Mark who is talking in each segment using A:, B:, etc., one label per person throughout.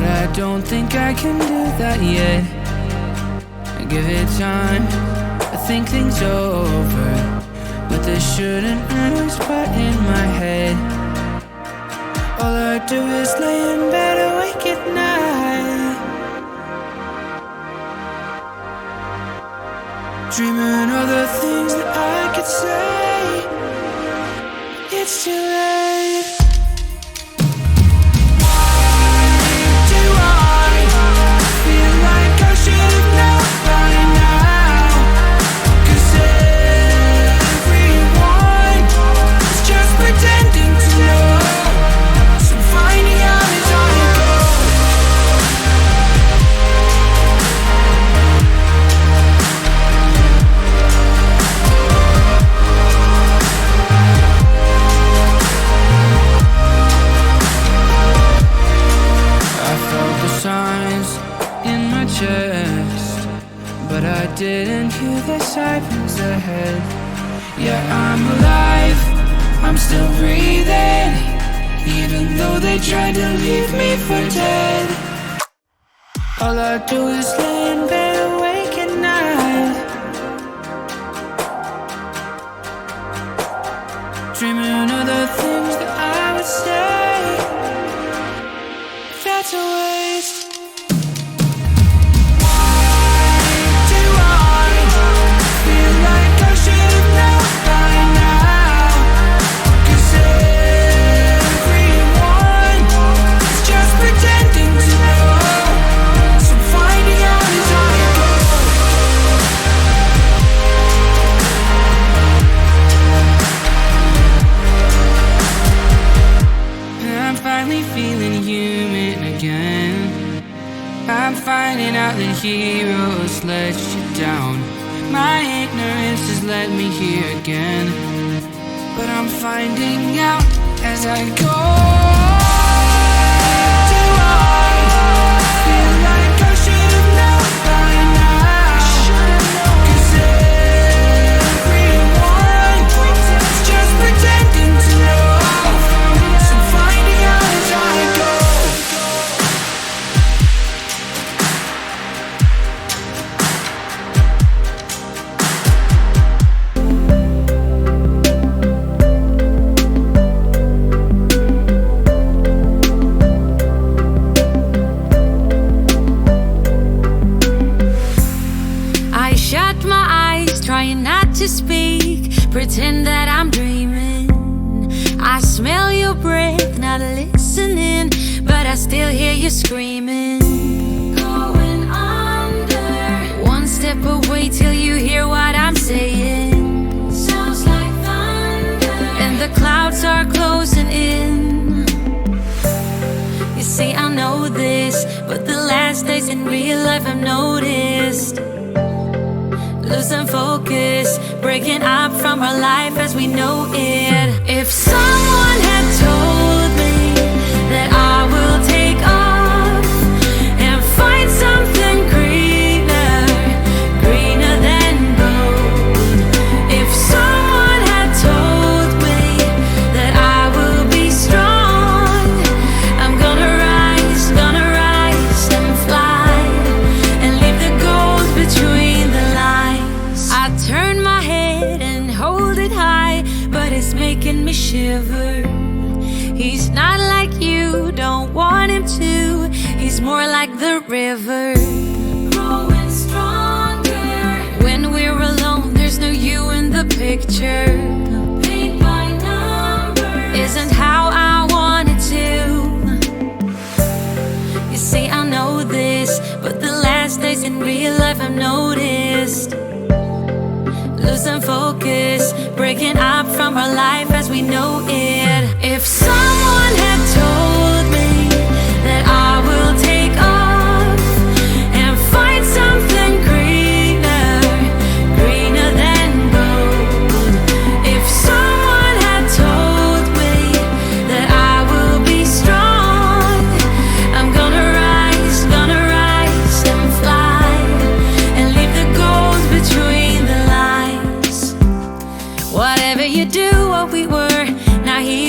A: but I don't think I can do that yet. I give it time, I think things over, but there shouldn't be a spot in my head. All I do is lay in bed awake at night, dreaming of the things that I could say. It's too late. But I didn't hear the sirens ahead. Yeah, I'm alive, I'm still breathing, even though they tried to leave me for dead. All I do is lay in bed awake at night, dreaming of the things that I would say. That's a waste. Feeling human again. I'm finding out that heroes let you down. My ignorance has led me here again, but I'm finding out as I go. Do I feel like I should have known by now? 'Cause everyone is just pretending to know. So finding out as I go.
B: I shut my eyes, trying not to speak, pretend that I'm dreaming. I smell your breath, not listening, but I still hear you screaming. Going under, one step away till you hear what I'm saying. Sounds like thunder, and the clouds are closing in. You see, I know this, but the last days in real life I've noticed. Losing focus, breaking up from our life as we know it. If someone had told me that I will take off and find something greener, greener than gold. If someone had told me that I will be strong, I'm gonna rise and fly and leave the gold between the lines. I turn my head and hold it high, but it's making me shiver. He's not like you, don't want him to. He's more like the river, growing stronger. When we're alone, there's no you in the picture. Paint by numbers isn't how I want it to. You see, I know this, but the last days in real life I've noticed. Losing focus, breaking up from our life as we know it. If someone had told me that I will take off and find something greener, greener than gold. If someone had told me that I will be strong, I'm gonna rise and fly and leave the gold between the lines. Whatever you do, what we were, now he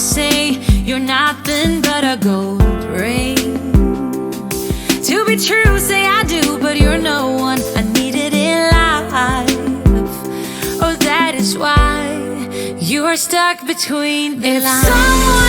B: say you're nothing but a gold ring. To be true, say I do, but you're no one I needed in life. Oh, that is why you are stuck between the lines. If someone